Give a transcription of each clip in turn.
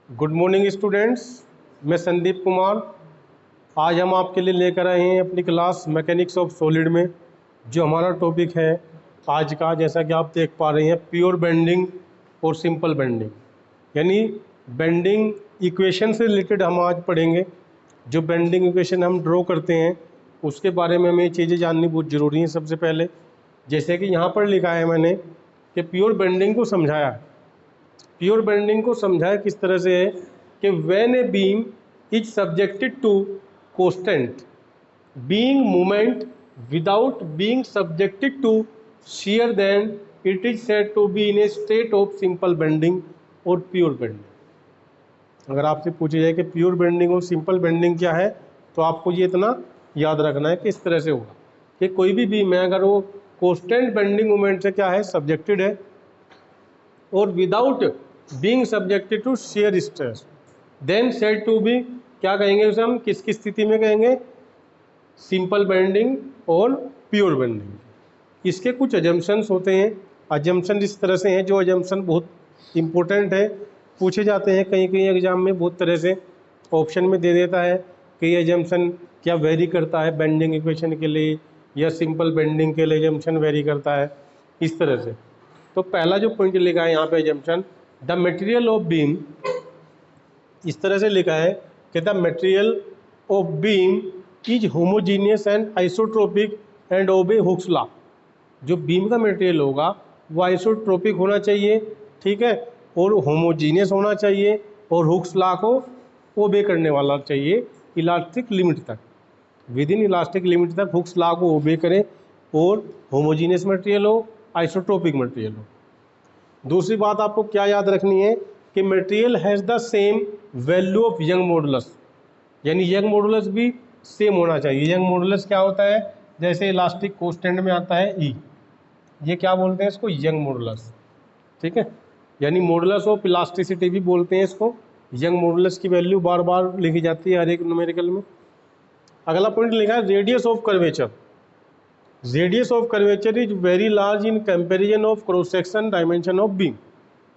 Good morning students, मैं संदीप कुमार। आज हम आपके लिए लेकर आए हैं अपनी क्लास मैकेनिक्स ऑफ सॉलिड में जो हमारा टॉपिक है आज का, जैसा कि आप देख पा रहे हैं, प्योर बेंडिंग और सिंपल बेंडिंग, यानी बेंडिंग इक्वेशन से रिलेटेड हम आज पढ़ेंगे। जो बेंडिंग इक्वेशन हम ड्रॉ करते हैं उसके बारे में हमें ये चीज़ें जाननी बहुत ज़रूरी हैं। सबसे पहले जैसे कि यहाँ पर लिखा है मैंने कि प्योर बेंडिंग को समझाया। प्योर बेंडिंग को समझाया किस तरह से है कि when a beam is subjected to constant being movement without being subjected to shear, then it is said to be in a state of simple bending और प्योर बेंडिंग। अगर आपसे पूछा जाए कि प्योर बेंडिंग और सिंपल बेंडिंग क्या है, तो आपको ये इतना याद रखना है कि इस तरह से होगा कि कोई भी बीम है अगर वो कांस्टेंट बेंडिंग मोमेंट से क्या है, सब्जेक्टेड है, और without being subjected to shear stress, then said to be, क्या कहेंगे उसे हम, किसकी स्थिति में कहेंगे, सिंपल बेंडिंग और प्योर बेंडिंग। इसके कुछ अजम्पशंस होते हैं। अजम्पशन इस तरह से हैं, जो अजम्पशन बहुत इंपॉर्टेंट है, पूछे जाते हैं कहीं कहीं एग्जाम में, बहुत तरह से ऑप्शन में दे देता है कि ये अजम्पशन क्या वेरी करता है बेंडिंग इक्वेशन के लिए या सिंपल बेंडिंग के लिए अजम्पशन वेरी करता है, इस तरह से। तो पहला जो पॉइंट लिखा है यहाँ पे assumption, the material of beam, इस तरह से लिखा है कि the material of beam is homogeneous and isotropic and ओबे हुक्स लॉ। जो बीम का मटेरियल होगा वो आइसोट्रोपिक होना चाहिए, ठीक है, और होमोजीनियस होना चाहिए और हुक्स लॉ को ओबे करने वाला चाहिए इलास्टिक लिमिट तक, विद इन इलास्टिक लिमिट तक हुक्स लॉ को ओबे करें और होमोजीनियस मटेरियल हो, आइसोट्रोपिक मटेरियल हो। दूसरी बात आपको क्या याद रखनी है कि material has the same value of young modulus, यानी यंग मॉडुलस भी सेम होना चाहिए। यंग मॉडुलस क्या होता है, जैसे इलास्टिक कांस्टेंट में आता है ई, ये क्या बोलते हैं इसको, यंग मॉडुलस, ठीक है, यानी मॉडुलस ऑफ इलास्टिसिटी भी बोलते हैं इसको। यंग मॉडुलस की वैल्यू बार बार लिखी जाती है हर एक न्यूमेरिकल में। अगला पॉइंट लिखा है radius of curvature. Radius of curvature is very large in comparison of cross section dimension of beam,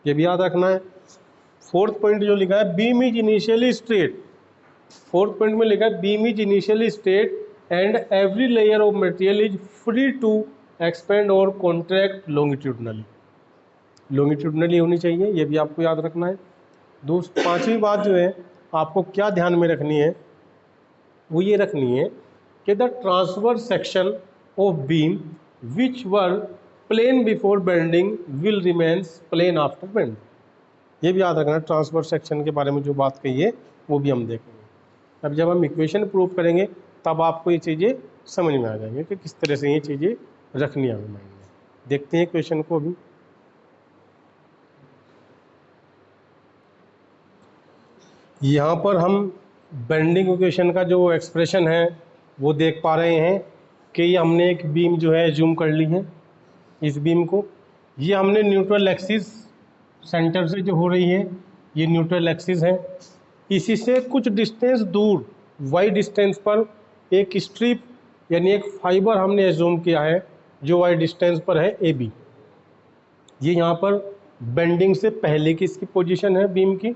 ये भी याद रखना है। फोर्थ पॉइंट जो लिखा है, beam is initially straight, fourth point में लिखा है beam is initially straight and every layer of material is free to expand और कॉन्ट्रैक्ट लॉन्गिट्यूडनली, लॉन्गिट्यूडनली होनी चाहिए, ये भी आपको याद रखना है। पांचवी बात जो है आपको क्या ध्यान में रखनी है, वो ये रखनी है कि the transverse section of beam which were plane before bending will remains plane after bending, ये भी याद रखना है। ट्रांसवर्स सेक्शन के बारे में जो बात कही है वो भी हम देखेंगे। अब जब हम इक्वेशन प्रूव करेंगे तब आपको ये चीज़ें समझ में आ जाएंगे कि किस तरह से ये चीज़ें रखनी है माइंड में। देखते हैं क्वेश्चन को अभी। यहाँ पर हम बेंडिंग इक्वेशन का जो एक्सप्रेशन है वो देख पा रहे हैं कि ये हमने एक बीम जो है जूम कर ली है, इस बीम को, ये हमने न्यूट्रल एक्सिस सेंटर से जो हो रही है, ये न्यूट्रल एक्सिस है, इसी से कुछ डिस्टेंस दूर वाई डिस्टेंस पर एक स्ट्रिप यानी एक फाइबर हमने एज्यूम किया है जो वाई डिस्टेंस पर है ए बी। ये यहाँ पर बेंडिंग से पहले की इसकी पोजीशन है बीम की।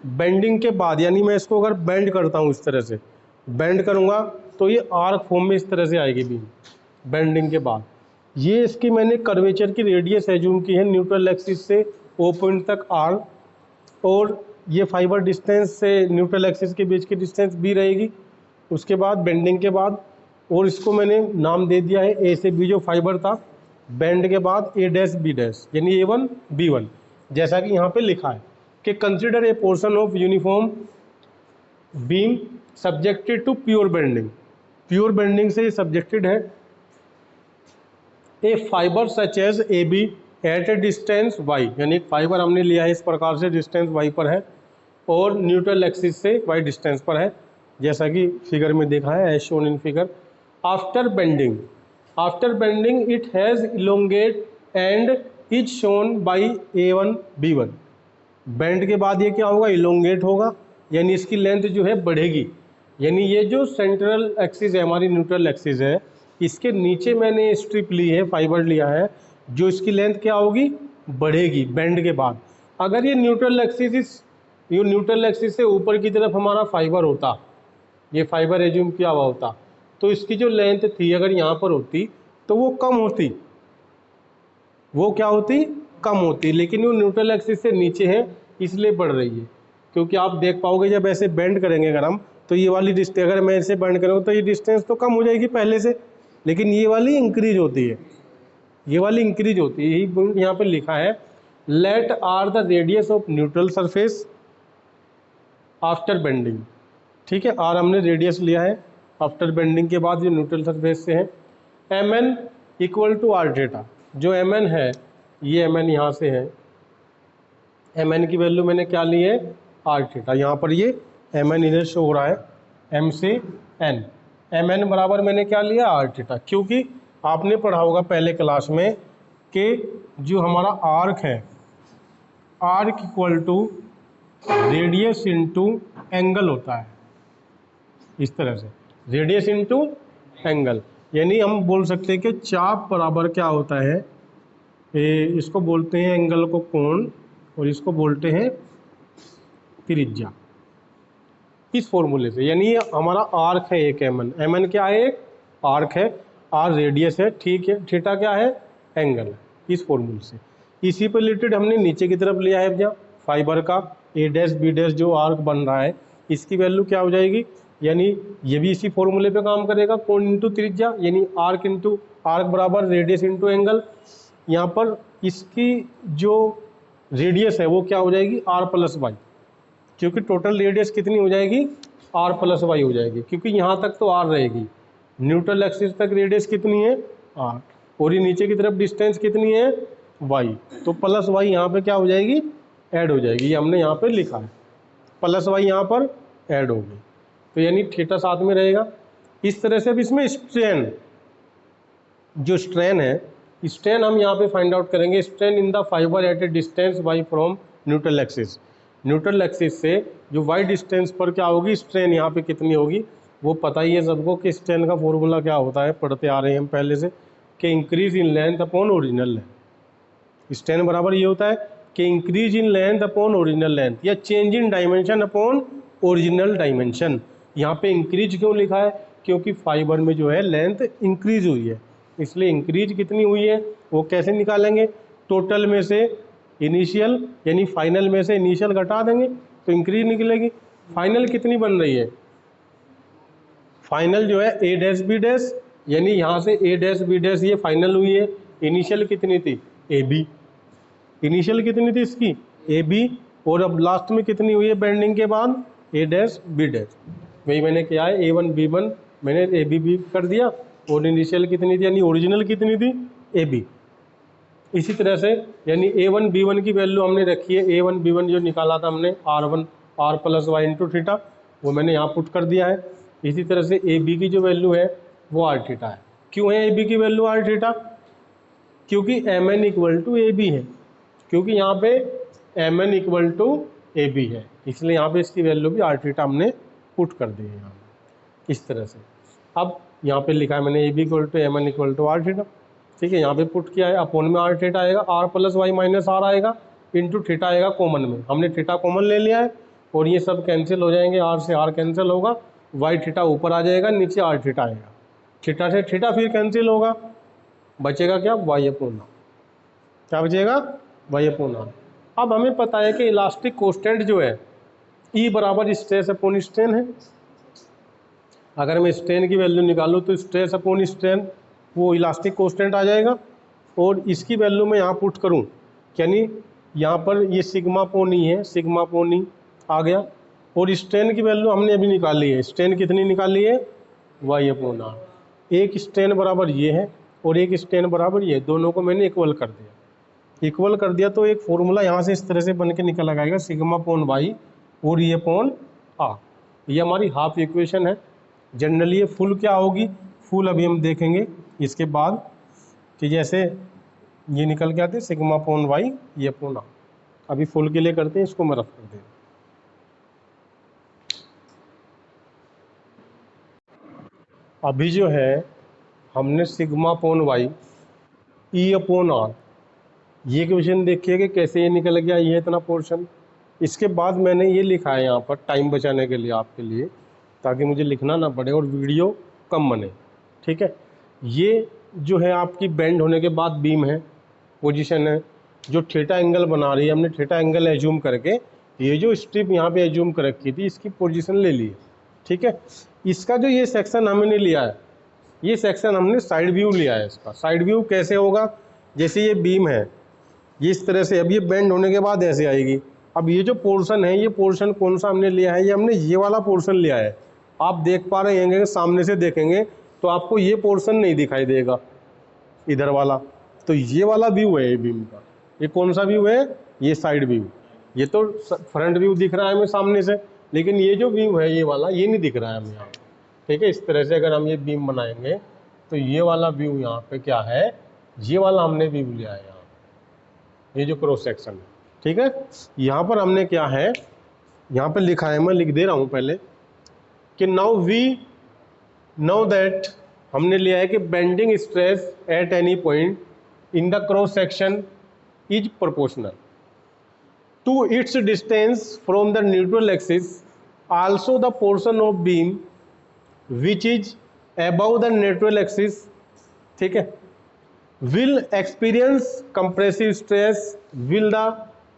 बेंडिंग के बाद, यानी मैं इसको अगर बेंड करता हूँ, इस तरह से बेंड करूँगा तो ये आर्क फॉर्म में इस तरह से आएगी बीम बेंडिंग के बाद। ये इसकी मैंने कर्वेचर की रेडियस एज्यूम की है न्यूट्रल एक्सिस से ओ पॉइंट तक आर, और ये फाइबर डिस्टेंस से न्यूट्रल एक्सिस के बीच की डिस्टेंस भी रहेगी उसके बाद बेंडिंग के बाद, और इसको मैंने नाम दे दिया है ए से बी, जो फाइबर था, बेंड के बाद ए डैश बी डैश, यानी A1 B1, जैसा कि यहाँ पे लिखा है कि consider a portion of uniform beam subjected to pure bending, pure bending से ये सब्जेक्टेड है, a fibre such as A B at a distance y, यानी फाइबर हमने लिया है इस प्रकार से, डिस्टेंस y पर है और न्यूट्रल एक्सिस से y डिस्टेंस पर है, जैसा कि फिगर में देखा है as shown in figure. After bending it has elongate and is shown by A1 B1, bend के बाद ये क्या होगा, इलोंगेट होगा, यानी इसकी लेंथ जो है बढ़ेगी, यानी ये जो सेंट्रल एक्सिस है हमारी न्यूट्रल एक्सिस है, इसके नीचे मैंने स्ट्रिप ली है, फाइबर लिया है, जो इसकी लेंथ क्या होगी, बढ़ेगी बेंड के बाद, अगर ये न्यूट्रल एक्सिस से ऊपर की तरफ हमारा फाइबर होता, ये फाइबर एज्यूम किया हुआ होता, तो इसकी जो लेंथ थी अगर यहाँ पर होती तो वो कम होती, वो क्या होती, कम होती। लेकिन वो न्यूट्रल एक्सिस से नीचे है इसलिए बढ़ रही है। क्योंकि आप देख पाओगे जब ऐसे बेंड करेंगे अगर हम, तो ये वाली डिस्टेंस, अगर मैं ऐसे बेंड करूँगा तो ये डिस्टेंस तो कम हो जाएगी पहले से, लेकिन ये वाली इंक्रीज होती है, ये वाली इंक्रीज होती है। यही यहाँ पे लिखा है, let R the radius of neutral surface after bending. ठीक है, आर हमने रेडियस लिया है आफ्टर बेंडिंग के बाद, जो न्यूट्रल सरफेस से है। M N equal to R theta, जो एम एन है, ये एम एन यहाँ से है, एम एन की वैल्यू मैंने क्या ली है, आर थीटा। यहाँ पर ये एम एन इधर शो हो रहा है, एम से एन, एम एन बराबर मैंने क्या लिया, आर थीटा। क्योंकि आपने पढ़ा होगा पहले क्लास में कि जो हमारा आर्क है, arc equal to radius into angle होता है, इस तरह से, रेडियस इंटू एंगल। यानी हम बोल सकते हैं कि चाप बराबर क्या होता है, इसको बोलते हैं एंगल को कोण, और इसको बोलते हैं त्रिज्या, इस फॉर्मूले से। यानी ये हमारा आर्क है एक एम एन, एम एन क्या है, एक आर्क है, आर रेडियस है, ठीक है, थीटा क्या है, एंगल है, इस फॉर्मूले से। इसी पर रिलेटेड हमने नीचे की तरफ लिया है भैया फाइबर का ए डैश बी डैश जो आर्क बन रहा है, इसकी वैल्यू क्या हो जाएगी, यानी ये भी इसी फॉर्मूले पे काम करेगा, कोण इंटू त्रिज्या, यानी आर्क इंटू आर्क बराबर रेडियस इंटू एंगल। यहाँ पर इसकी जो रेडियस है वो क्या हो जाएगी, आर प्लस वाई, क्योंकि टोटल रेडियस कितनी हो जाएगी, आर प्लस वाई हो जाएगी, क्योंकि यहाँ तक तो आर रहेगी, न्यूट्रल एक्सिस तक रेडियस कितनी है, आर, और ये नीचे की तरफ डिस्टेंस कितनी है, वाई, तो प्लस वाई यहाँ पे क्या हो जाएगी, ऐड हो जाएगी। ये हमने यहाँ पे लिखा है, प्लस वाई यहाँ पर ऐड होगी, तो यानी थीटा साथ में रहेगा। इस तरह से अब इसमें स्ट्रेन, जो स्ट्रेन है, स्ट्रेन हम यहाँ पे फाइंड आउट करेंगे, strain in the fibre at a distance y from neutral axis. Neutral axis से जो वाई डिस्टेंस पर क्या होगी स्ट्रेन, यहाँ पे कितनी होगी, वो पता ही है सबको कि स्ट्रेन का फॉर्मूला क्या होता है, पढ़ते आ रहे हैं हम पहले से, कि increase in length upon original length. Strain बराबर ये होता है कि increase in length upon original length, या change in dimension upon original dimension. यहाँ पे इंक्रीज क्यों लिखा है, क्योंकि फाइबर में जो है लेंथ इंक्रीज हुई है, इसलिए इंक्रीज कितनी हुई है वो कैसे निकालेंगे, टोटल में से इनिशियल यानी फाइनल में से इनिशियल घटा देंगे तो इंक्रीज निकलेगी। फाइनल कितनी बन रही है, फाइनल जो है ए डैश बी डैश, यानी यहाँ से ए डैश बी डैश ये फाइनल हुई है, इनिशियल कितनी थी, ए बी, इनिशियल कितनी थी इसकी, ए बी, और अब लास्ट में कितनी हुई है बेंडिंग के बाद, ए डैश बी डैश। वही मैंने किया है, ए वन बी वन मैंने ए बी कर दिया, और इनिशियल कितनी थी यानी ओरिजिनल कितनी थी, ए बी। इसी तरह से यानी ए वन बी वन की वैल्यू हमने रखी है, ए वन बी वन जो निकाला था हमने R one R plus y into theta, वो मैंने यहाँ पुट कर दिया है। इसी तरह से ए बी की जो वैल्यू है वो आर थीटा है। क्यों है ए बी की वैल्यू आर थीटा, क्योंकि M N equal to A B है, क्योंकि यहाँ पे M N equal to A B है, इसलिए यहाँ पे इसकी वैल्यू भी आर थीटा हमने पुट कर दी है यहाँ पे, इस तरह से। अब यहाँ पे लिखा है मैंने A B equal to M N equal to R theta, ठीक है, यहाँ पे पुट किया है, अपोन में आर थीटा आएगा, R plus y minus R आएगा, इंटू थीटा आएगा कॉमन में, हमने थीटा कॉमन ले लिया है, और ये सब कैंसिल हो जाएंगे, आर से आर कैंसिल होगा, वाई थीटा ऊपर आ जाएगा, नीचे आर थीटा आएगा, थीटा से थीटा फिर कैंसिल होगा, बचेगा क्या, वाई अपोन आर, क्या बचेगा, वाई अपोन आर। अब हमें पता है कि इलास्टिक कोस्टेंट जो है ई बराबर स्ट्रेस अपॉन स्ट्रेन है। अगर मैं स्ट्रेन की वैल्यू निकालूँ तो स्ट्रेस अपॉन स्ट्रेन वो इलास्टिक कोस्टेंट आ जाएगा, और इसकी वैल्यू मैं यहाँ पुट करूँ, यानी यहाँ पर ये सिग्मा अपॉन ई है, सिग्मा अपॉन ई आ गया, और स्ट्रेन की वैल्यू हमने अभी निकाली है, स्ट्रेन कितनी निकाली है, वाई अपॉन आर। एक स्ट्रेन बराबर ये है और एक स्ट्रेन बराबर ये, दोनों को मैंने इक्वल कर दिया, इक्वल कर दिया तो एक फॉर्मूला यहाँ से इस तरह से बन के निकल आएगा, सिग्मा अपॉन वाई और ये अपॉन आर। ये हमारी हाफ इक्वेशन है। जनरली ये फुल क्या होगी, फुल अभी हम देखेंगे इसके बाद, कि जैसे ये निकल के आते सिग्मा अपॉन वाई ये अपॉन आर। अभी फुल के लिए करते हैं, इसको मैं रफ कर दें। अभी जो है हमने sigma upon y E upon R ये क्वेश्चन देखिए कि कैसे ये निकल गया, ये इतना पोर्शन। इसके बाद मैंने ये लिखा है यहाँ पर टाइम बचाने के लिए आपके लिए, ताकि मुझे लिखना ना पड़े और वीडियो कम बने, ठीक है। ये जो है आपकी बेंड होने के बाद बीम है, पोजीशन है, जो थीटा एंगल बना रही है, हमने थीटा एंगल एज्यूम करके ये जो स्ट्रिप यहाँ पे एज्यूम कर रखी थी इसकी पोजीशन ले ली, ठीक है। इसका जो ये सेक्शन हमने लिया है, ये सेक्शन हमने साइड व्यू लिया है। इसका साइड व्यू कैसे होगा, जैसे ये बीम है ये इस तरह से, अब ये बेंड होने के बाद ऐसे आएगी। अब ये जो पोर्शन है, ये पोर्शन कौन सा हमने लिया है, ये हमने ये वाला पोर्शन लिया है। आप देख पा रहे होंगे, सामने से देखेंगे तो आपको ये पोर्शन नहीं दिखाई देगा इधर वाला, तो ये वाला व्यू है ये बीम का। ये कौन सा व्यू है, ये साइड व्यू। ये तो फ्रंट व्यू दिख रहा है हमें सामने से, लेकिन ये जो व्यू है ये वाला, ये नहीं दिख रहा है हमें यहाँ, ठीक है। इस तरह से अगर हम ये बीम बनाएंगे तो ये वाला व्यू यहाँ पे क्या है, ये वाला हमने व्यू लिया है यहाँ, ये जो क्रॉस सेक्शन है, ठीक है। यहाँ पर हमने क्या है, यहाँ पे लिखा है, मैं लिख दे रहा हूँ पहले कि नाउ दैट हमने लिया है कि bending stress at any point in the cross section is proportional to its distance from the neutral axis, also the portion of beam which is above the neutral axis, ठीक है, will experience compressive stress, will the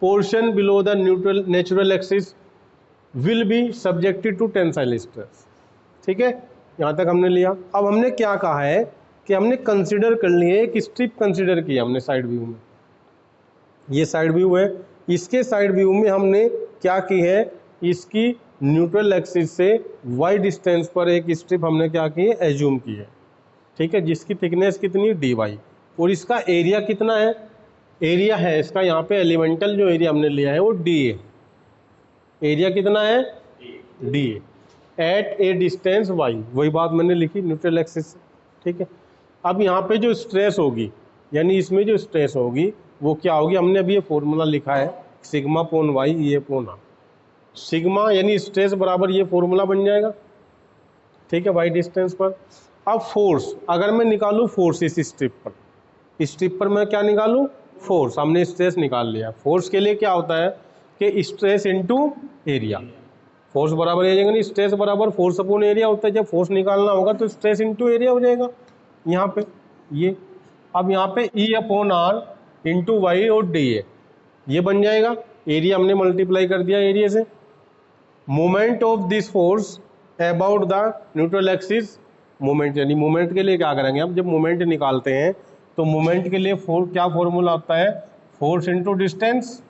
portion below the natural axis will be subjected to tensile stress, ठीक है। यहाँ तक हमने लिया। अब हमने क्या कहा है कि हमने कंसिडर कर लिए, एक स्ट्रिप कंसिडर किया हमने साइड व्यू में, ये साइड व्यू है, इसके साइड व्यू में हमने क्या की है, इसकी न्यूट्रल एक्सिस से y डिस्टेंस पर एक स्ट्रिप हमने क्या की है, एज्यूम की है, ठीक है, जिसकी थिकनेस कितनी dy, और इसका एरिया कितना है, एरिया है इसका यहाँ पे एलिमेंटल जो एरिया हमने लिया है वो डी ए, एरिया कितना है D at a distance y, वही बात मैंने लिखी न्यूट्रल एक्सिस से, ठीक है। अब यहाँ पे जो स्ट्रेस होगी, यानी इसमें जो स्ट्रेस होगी वो क्या होगी, हमने अभी ये फॉर्मूला लिखा है सिग्मा पोन वाई ये पोन आर, सिग्मा यानी स्ट्रेस बराबर ये फॉर्मूला बन जाएगा, ठीक है, वाई डिस्टेंस पर। अब फोर्स अगर मैं निकालूँ, फोर्स इस स्ट्रिप पर मैं क्या निकालूं, फोर्स, हमने स्ट्रेस निकाल लिया। फोर्स के लिए क्या होता है कि स्ट्रेस इनटू एरिया, फोर्स बराबर एरिया नहीं, स्ट्रेस बराबर फोर्स अपॉन एरिया होता है। जब फोर्स निकालना होगा तो स्ट्रेस इनटू एरिया हो जाएगा यहाँ पे ये। अब यहाँ पे E upon R into y और डी ए ये बन जाएगा, एरिया हमने मल्टीप्लाई कर दिया एरिया से। Moment of this force about the neutral axis, moment यानी मोमेंट के लिए क्या करेंगे, हम जब मोमेंट निकालते हैं तो मोमेंट के लिए क्या फॉर्मूला आता है, force into distance,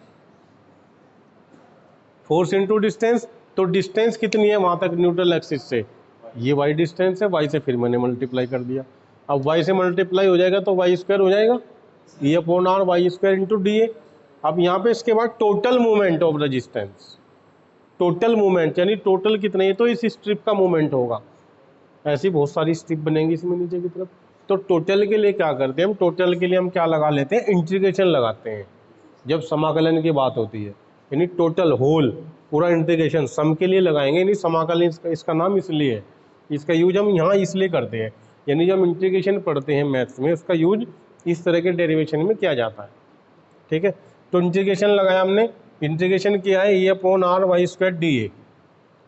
force into distance. तो डिस्टेंस कितनी है वहां तक न्यूट्रल एक्सिस से, ये वाई डिस्टेंस है, वाई से फिर मैंने मल्टीप्लाई कर दिया। अब वाई से मल्टीप्लाई हो जाएगा तो वाई स्क्वायर हो जाएगा, E upon R y square into D A. अब यहाँ पे इसके बाद total movement of resistance, total movement यानी टोटल कितने, है तो इस स्ट्रिप का मूवमेंट होगा, ऐसी बहुत सारी स्ट्रिप बनेंगी इसमें नीचे की तरफ। तो टोटल के लिए क्या करते हैं हम, टोटल के लिए हम क्या लगा लेते हैं, इंटीग्रेशन लगाते हैं जब समाकलन की बात होती है, यानी टोटल होल पूरा इंटीग्रेशन सम के लिए लगाएंगे, यानी समाकलन इसका नाम इसलिए है, इसका यूज हम यहाँ इसलिए करते हैं, यानी जब हम इंटीग्रेशन पढ़ते हैं मैथ्स में उसका यूज इस तरह के डेरिवेशन में किया जाता है, ठीक है। तो इंटीग्रेशन लगाया हमने, इंटीग्रेशन किया है, ये upon R y square D A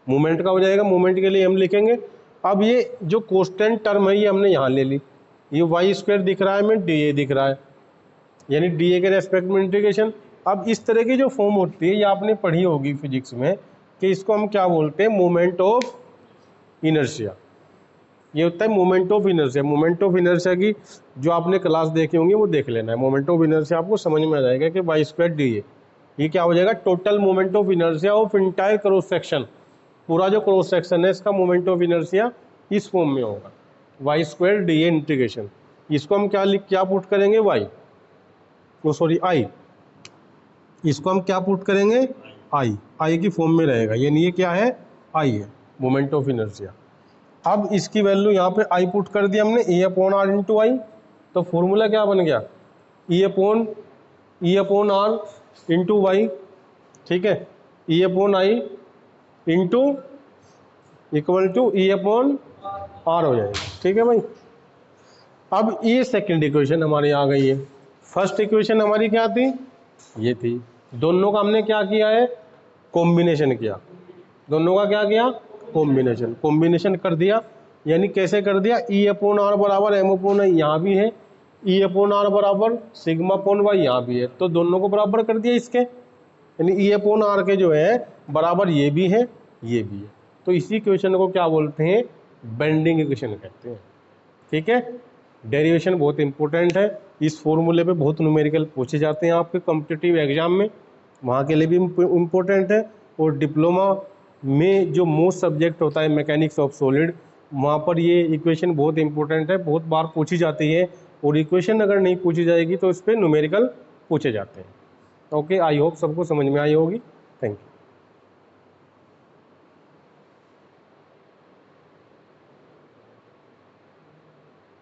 movement का हो जाएगा, मूवमेंट के लिए हम लिखेंगे। अब ये जो कांस्टेंट टर्म है ये हमने यहाँ ले ली, ये वाई स्क्वायर दिख रहा है में डी ए दिख रहा है, यानी डी ए के रेस्पेक्ट में इंटीग्रेशन। अब इस तरह की जो फॉर्म होती है ये आपने पढ़ी होगी फिजिक्स में कि इसको हम क्या बोलते हैं, मोमेंट ऑफ इनर्शिया, ये होता है moment of inertia. Moment of inertia की जो आपने क्लास देखी होंगी वो देख लेना है, मोमेंट ऑफ इनर्शिया आपको समझ में आ जाएगा कि वाई स्क्वायर डी ए, ये क्या हो जाएगा, total moment of inertia of entire cross section, पूरा जो क्रॉस सेक्शन है इसका मोमेंट ऑफ इनर्शिया इस फॉर्म में होगा, y square D A integration. इसको हम क्या पुट करेंगे, वाई, सॉरी आई, इसको हम क्या पुट करेंगे, आई की फॉर्म में रहेगा, यानी ये क्या है, आई है मोमेंट ऑफ इनर्शिया। अब इसकी वैल्यू यहाँ पे आई पुट कर दिया हमने, A upon R into I, तो फॉर्मूला क्या बन गया, E upon R into y, ठीक है, E upon I into equal to E upon R हो जाएगा, ठीक है भाई। अब ये सेकंड इक्वेशन हमारे आ गई है, फर्स्ट इक्वेशन हमारी क्या थी, ये थी। दोनों का हमने क्या किया है, कॉम्बिनेशन किया। दोनों का क्या किया, कॉम्बिनेशन कर दिया। यानी कैसे कर दिया, ई अपॉन आर बराबर एम अपॉन आई यहाँ भी है, ई अपॉन आर बराबर सिग्मा अपॉन वाई यहाँ भी है, तो दोनों को बराबर कर दिया इसके। यानी ई अपॉन आर के जो है बराबर ये भी है, ये भी है। तो इसी इक्वेशन को क्या बोलते हैं, बेंडिंग इक्वेशन कहते हैं। ठीक है, डेरिवेशन बहुत इंपॉर्टेंट है। इस फॉर्मूले पे बहुत न्यूमेरिकल पूछे जाते हैं आपके कॉम्पिटिटिव एग्जाम में, वहाँ के लिए भी इम्पोर्टेंट है। और डिप्लोमा में जो मोस्ट सब्जेक्ट होता है मैकेनिक्स ऑफ सॉलिड, वहाँ पर ये इक्वेशन बहुत इंपॉर्टेंट है, बहुत बार पूछी जाती है। और इक्वेशन अगर नहीं पूछी जाएगी तो इस पर न्यूमेरिकल पूछे जाते हैं। ओके, आई होप सबको समझ में आई होगी। Thank you.